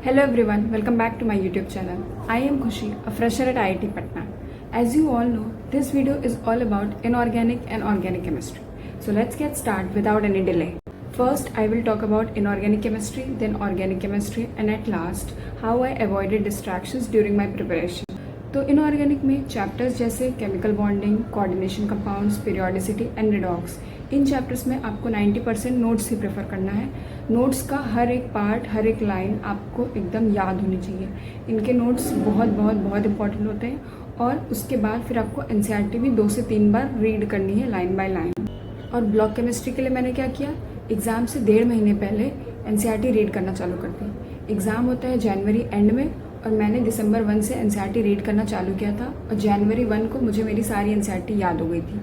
Hello everyone, welcome back to my YouTube channel. I am Khushi, a fresher at IIT Patna. As you all know, this video is all about inorganic and organic chemistry. So let's get started without any delay. First, I will talk about inorganic chemistry, then organic chemistry, and at last, how I avoided distractions during my preparation. तो inorganic में chapters जैसे chemical bonding, coordination compounds, periodicity and redox, in chapters में आपको 90% notes ही prefer करना है. Notes का हर एक part, हर एक लाइन आपको एकदम याद होनी चाहिए. इनके नोट्स बहुत बहुत बहुत इंपॉर्टेंट होते हैं और उसके बाद फिर आपको एनसीईआरटी भी 2 से 3 बार रीड करनी है लाइन बाय लाइन. और ब्लॉक केमिस्ट्री के लिए मैंने क्या किया, एग्ज़ाम से 1.5 महीने पहले एनसीईआरटी रीड करना चालू कर दी. एग्ज़ाम होता है जनवरी एंड में और मैंने दिसंबर 1 से एनसीईआरटी रीड करना चालू किया था और जनवरी 1 को मुझे मेरी सारी एनसीईआरटी याद हो गई थी.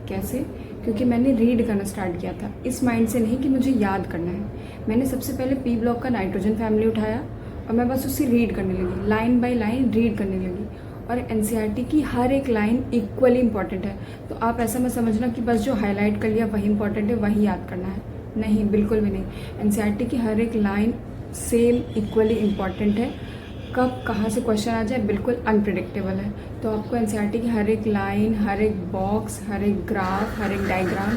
कैसे? क्योंकि मैंने रीड करना स्टार्ट किया था, इस माइंड से नहीं कि मुझे याद करना है. मैंने सबसे पहले पी ब्लॉक का नाइट्रोजन फैमिली उठाया और मैं बस उससे रीड करने लगी, लाइन बाय लाइन रीड करने लगी. और एनसीईआरटी की हर एक लाइन इक्वली इंपॉर्टेंट है. तो आप ऐसा मत समझना कि बस जो हाईलाइट कर लिया वही इंपॉर्टेंट है, वही याद करना है. नहीं, बिल्कुल भी नहीं. एनसीईआरटी की हर एक लाइन सेम इक्वली इंपॉर्टेंट है. कब कहाँ से क्वेश्चन आ जाए बिल्कुल अनप्रिडिक्टेबल है. तो आपको एनसीईआरटी की हर एक लाइन, हर एक बॉक्स, हर एक ग्राफ, हर एक डायग्राम,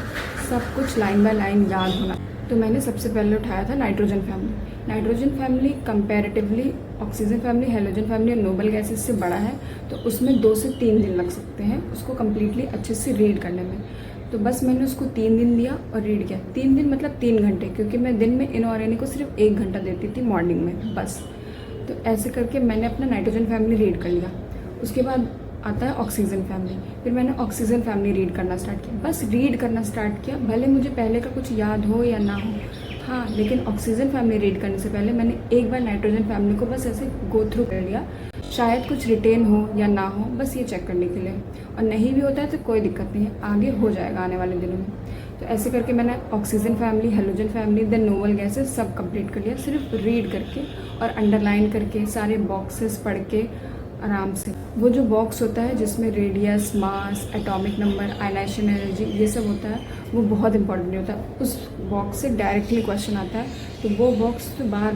सब कुछ लाइन बाय लाइन याद होना. तो मैंने सबसे पहले उठाया था nitrogen family. Nitrogen family comparatively oxygen family, halogen family और नोबल गैसेस से बड़ा है. तो उसमें 2 से 3 दिन लग सकते हैं उसको कम्प्लीटली अच्छे से रीड करने में. तो बस मैंने उसको 3 दिन दिया और रीड किया. 3 दिन मतलब 3 घंटे, क्योंकि मैं दिन में इनऑर्गेनिक को सिर्फ 1 घंटा देती थी मॉर्निंग में बस. तो ऐसे करके मैंने अपना नाइट्रोजन फैमिली रीड कर लिया. उसके बाद आता है ऑक्सीजन फैमिली. फिर मैंने ऑक्सीजन फैमिली रीड करना स्टार्ट किया. बस रीड करना स्टार्ट किया, भले मुझे पहले का कुछ याद हो या ना हो. हाँ, लेकिन ऑक्सीजन फैमिली रीड करने से पहले मैंने एक बार नाइट्रोजन फैमिली को बस ऐसे गो थ्रू कर लिया, शायद कुछ रिटेन हो या ना हो, बस ये चेक करने के लिए. और नहीं भी होता है तो कोई दिक्कत नहीं है, आगे हो जाएगा आने वाले दिनों में. तो ऐसे करके मैंने oxygen family, halogen family, then noble gases सब कंप्लीट कर लिया, सिर्फ रीड करके और अंडरलाइन करके, सारे बॉक्सेस पढ़ के आराम से. वो जो बॉक्स होता है जिसमें रेडियस, मास, एटॉमिक नंबर, आयनाइजेशन एनर्जी, ये सब होता है, वो बहुत इंपॉर्टेंट होता है. उस बॉक्स से डायरेक्टली क्वेश्चन आता है, तो वो बॉक्स तो बार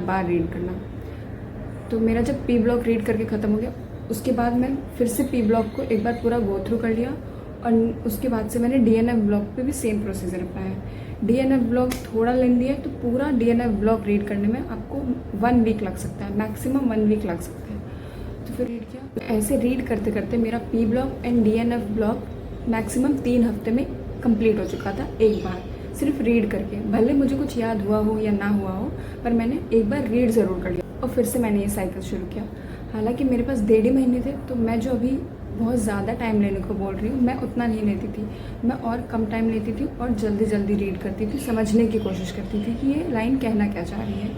बार रीड करना. तो मेरा जब पी ब्लॉक रीड करके ख़त्म हो गया, उसके बाद मैं फिर से पी ब्लॉक को एक बार पूरा गो थ्रू कर लिया. और उसके बाद से मैंने डीएनएफ ब्लॉक पे भी सेम प्रोसीजर अपनाया. डीएनएफ ब्लॉक थोड़ा लेंदी है, तो पूरा डीएनएफ ब्लॉक रीड करने में आपको 1 वीक लग सकता है, मैक्सिमम 1 वीक लग सकता है. तो फिर रीड किया. तो ऐसे रीड करते करते मेरा P block and DNF block maximum 3 हफ्ते में कंप्लीट हो चुका था, एक बार सिर्फ रीड करके. भले मुझे कुछ याद हुआ हो या ना हुआ हो, पर मैंने एक बार रीड ज़रूर कर लिया और फिर से मैंने ये साइकिल शुरू किया. हालांकि मेरे पास 1.5 महीने थे, तो मैं जो अभी बहुत ज़्यादा टाइम लेने को बोल रही हूँ, मैं उतना नहीं लेती थी. मैं और कम टाइम लेती थी और जल्दी रीड करती थी, समझने की कोशिश करती थी कि ये लाइन कहना क्या चाह रही है.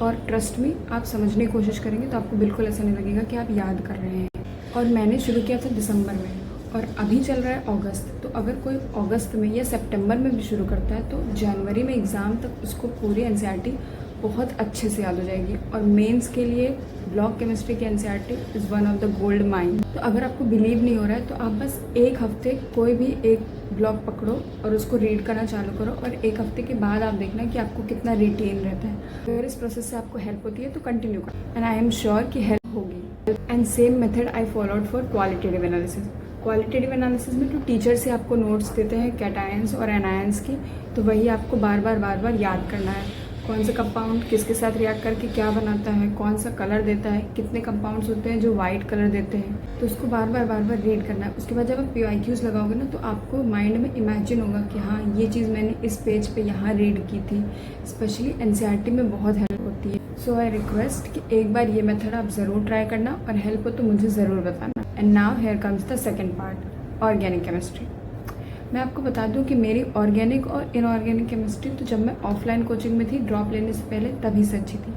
और ट्रस्ट में, आप समझने की कोशिश करेंगे तो आपको बिल्कुल ऐसा नहीं लगेगा कि आप याद कर रहे हैं. और मैंने शुरू किया था दिसंबर में और अभी चल रहा है अगस्त. तो अगर कोई अगस्त में या सितंबर में भी शुरू करता है तो जनवरी में एग्ज़ाम तक उसको पूरी एनसीईआरटी बहुत अच्छे से याद हो जाएगी. और मेंस के लिए ब्लॉक केमिस्ट्री की NCERT is one of the gold mine. तो अगर आपको बिलीव नहीं हो रहा है तो आप बस 1 हफ्ते कोई भी एक ब्लॉक पकड़ो और उसको रीड करना चालू करो, और 1 हफ्ते के बाद आप देखना कि आपको कितना रिटेन रहता है. अगर इस प्रोसेस से आपको हेल्प होती है तो कंटिन्यू करो, एंड आई एम श्योर कि हेल्प होगी. And same method I followed for qualitative analysis. Qualitative analysis में तो टीचर से आपको नोट्स देते हैं कैटायंस और एनायंस की, तो वही आपको बार बार याद करना है. कौन सा कंपाउंड किसके साथ रिएक्ट करके क्या बनाता है, कौन सा कलर देता है, कितने कंपाउंड्स होते हैं जो वाइट कलर देते हैं, तो उसको बार बार रीड करना है. उसके बाद जब आप PYQs लगाओगे ना, तो आपको माइंड में इमेजिन होगा कि हाँ, ये चीज़ मैंने इस पेज पे यहाँ रीड की थी. स्पेशली एनसीईआरटी में बहुत हेल्प होती है. सो आई रिक्वेस्ट कि एक बार ये मेथड आप ज़रूर ट्राई करना, और हेल्प हो तो मुझे ज़रूर बताना. And now here comes the second part, organic chemistry. मैं आपको बता दूं कि मेरी ऑर्गेनिक और इनऑर्गेनिक केमिस्ट्री तो जब मैं ऑफलाइन कोचिंग में थी, ड्रॉप लेने से पहले, तभी से अच्छी थी.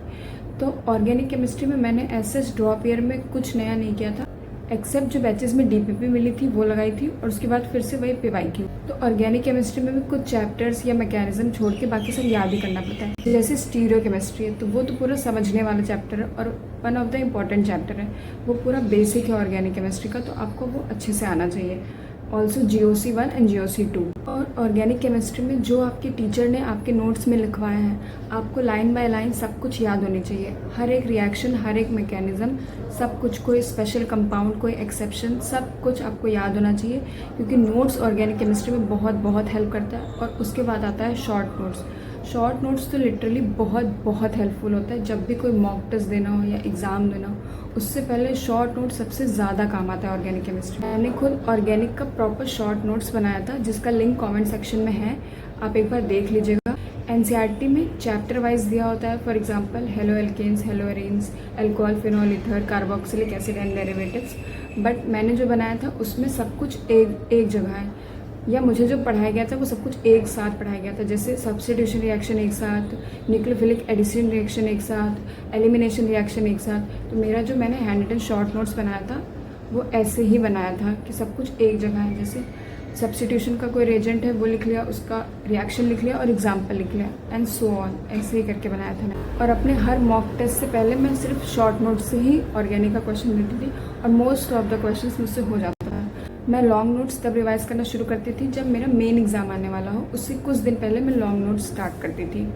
तो ऑर्गेनिक केमिस्ट्री में मैंने ऐसे ड्रॉप ईयर में कुछ नया नहीं किया था, एक्सेप्ट जो बैचेस में DPP मिली थी वो लगाई थी, और उसके बाद फिर से वही PYQ. तो ऑर्गेनिक केमिस्ट्री में भी कुछ चैप्टर्स या मैकेनिज्म छोड़ के बाकी सब याद ही करना पड़ता है. जैसे स्टीरियो केमिस्ट्री है, तो वो तो पूरा समझने वाला चैप्टर है और one of the important chapter है. वो पूरा बेसिक है ऑर्गेनिक केमिस्ट्री का, तो आपको वो अच्छे से आना चाहिए. Also GOC1 and GOC2। और ऑर्गेनिक केमिस्ट्री में जो आपके टीचर ने आपके नोट्स में लिखवाया है, आपको लाइन बाय लाइन सब कुछ याद होनी चाहिए। हर एक रिएक्शन, हर एक मैकेनिज्म, सब कुछ, कोई स्पेशल कंपाउंड, कोई एक्सेप्शन, सब कुछ आपको याद होना चाहिए, क्योंकि नोट्स ऑर्गेनिक केमिस्ट्री में बहुत बहुत हेल्प करता है। और उसके बाद आता है शॉर्ट नोट्स। शॉर्ट नोट्स तो लिटरली बहुत हेल्पफुल होता है जब भी कोई मॉक टेस्ट देना हो या एग्ज़ाम देना हो, उससे पहले शॉर्ट नोट सबसे ज़्यादा काम आता है ऑर्गेनिक केमिस्ट्री। मैंने खुद ऑर्गेनिक का प्रॉपर शॉर्ट नोट्स बनाया था, जिसका लिंक कमेंट सेक्शन में है, आप एक बार देख लीजिएगा। NCERT में चैप्टर वाइज दिया होता है, for example halo alkanes, halo arenes, alcohol, phenol, ether, carboxylic acid and derivatives. But मैंने जो बनाया था उसमें सब कुछ एक जगह है, या मुझे जो पढ़ाया गया था वो सब कुछ एक साथ पढ़ाया गया था। जैसे सब्स्टिट्यूशन रिएक्शन एक साथ, न्यूक्लियोफिलिक एडिशन रिएक्शन एक साथ, एलिमिनेशन रिएक्शन एक साथ। तो मेरा जो मैंने हैंड रिटन शॉर्ट नोट्स बनाया था वो ऐसे ही बनाया था कि सब कुछ एक जगह है। जैसे सब्स्टिट्यूशन का कोई रिएजेंट है वो लिख लिया, उसका रिएक्शन लिख लिया और एग्जाम्पल लिख लिया, एंड सो ऑन, ऐसे ही करके बनाया था मैं। और अपने हर मॉक टेस्ट से पहले मैं सिर्फ शॉर्ट नोट से ही ऑर्गेनिक का क्वेश्चन देती थी, और मोस्ट ऑफ द क्वेश्चन मुझसे हो जाता था। मैं लॉन्ग नोट्स तब रिवाइज करना शुरू करती थी जब मेरा मेन एग्जाम आने वाला हो, उससे कुछ दिन पहले मैं लॉन्ग नोट्स स्टार्ट करती थी।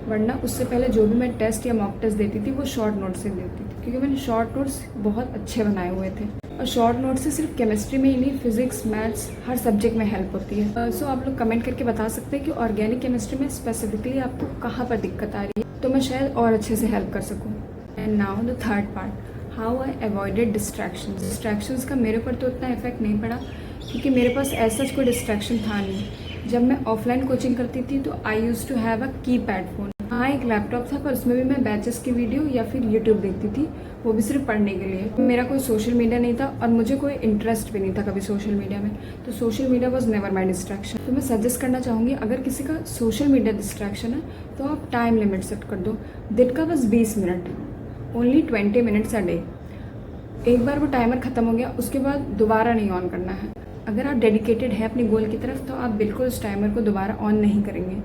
वरना उससे पहले जो भी मैं टेस्ट या मॉक टेस्ट देती थी वो शॉर्ट नोट्स से देती थी, क्योंकि मैंने शॉर्ट नोट्स बहुत अच्छे बनाए हुए थे। और शॉर्ट नोट से सिर्फ केमिस्ट्री में ही नहीं, फिजिक्स, मैथ्स, हर सब्जेक्ट में हेल्प होती है। सो आप लोग कमेंट करके बता सकते हैं कि ऑर्गेनिक केमिस्ट्री में स्पेसिफिकली आपको कहाँ पर दिक्कत आ रही है, तो मैं शायद और अच्छे से हेल्प कर सकूँ। And now the third part, how I avoided distractions. Distractions का मेरे ऊपर तो उतना इफेक्ट नहीं पड़ा, क्योंकि मेरे पास ऐसा कोई डिस्ट्रैक्शन था नहीं। जब मैं ऑफलाइन कोचिंग करती थी तो I used to have a keypad phone. हाँ, एक लैपटॉप था, पर उसमें भी मैं बैचेस की वीडियो या फिर यूट्यूब देखती थी, वो भी सिर्फ पढ़ने के लिए। मेरा कोई सोशल मीडिया नहीं था और मुझे कोई इंटरेस्ट भी नहीं था कभी सोशल मीडिया में, तो social media was never my distraction. तो मैं सजेस्ट करना चाहूँगी, अगर किसी का सोशल मीडिया डिस्ट्रैक्शन है तो आप टाइम लिमिट सेट कर दो। दिन का बस 20 minute, only 20 minutes a day. एक बार वो टाइमर ख़त्म हो गया, उसके बाद दोबारा नहीं ऑन करना है। अगर आप डेडिकेटेड है अपने गोल की तरफ तो आप बिल्कुल उस टाइमर को दोबारा ऑन नहीं करेंगे।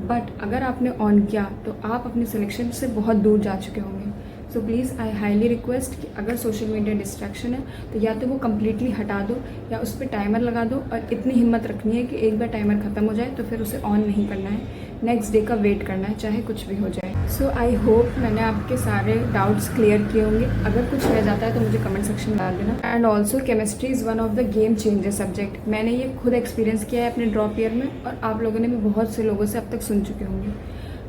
बट अगर आपने ऑन किया तो आप अपनी सिलेक्शन से बहुत दूर जा चुके होंगे। So please I highly request कि अगर सोशल मीडिया डिस्ट्रैक्शन है तो या तो वो कम्प्लीटली हटा दो या उस पर टाइमर लगा दो, और इतनी हिम्मत रखनी है कि एक बार टाइमर ख़त्म हो जाए तो फिर उसे ऑन नहीं करना है, नेक्स्ट डे का वेट करना है, चाहे कुछ भी हो जाए। सो आई होप मैंने आपके सारे डाउट्स क्लियर किए होंगे। अगर कुछ रह जाता है तो मुझे कमेंट सेक्शन में डाल देना। And also chemistry is one of the game changer subject. मैंने ये खुद एक्सपीरियंस किया है अपने ड्रॉप ईयर में, और आप लोगों ने भी बहुत से लोगों से अब तक सुन चुके होंगे।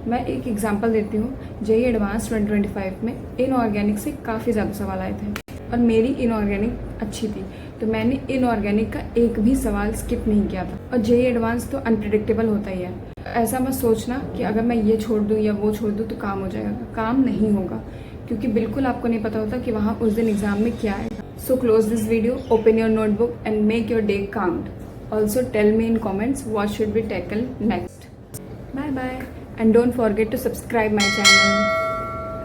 मैं एक एग्जांपल देती हूँ। जेईई एडवांस 2025 में इनऑर्गेनिक से काफ़ी ज़्यादा सवाल आए थे, और मेरी इनऑर्गेनिक अच्छी थी, तो मैंने इनऑर्गेनिक का एक भी सवाल स्किप नहीं किया था। और जेईई एडवांस तो अनप्रिडिक्टेबल होता ही है। ऐसा मत सोचना कि अगर मैं ये छोड़ दूँ या वो छोड़ दूँ तो काम हो जाएगा, काम नहीं होगा, क्योंकि बिल्कुल आपको नहीं पता होता कि वहाँ उस दिन एग्जाम में क्या आएगा। So close this video, open your notebook and make your day count. Also tell me in comments what should be tackled next. Bye bye, and don't forget to subscribe my channel.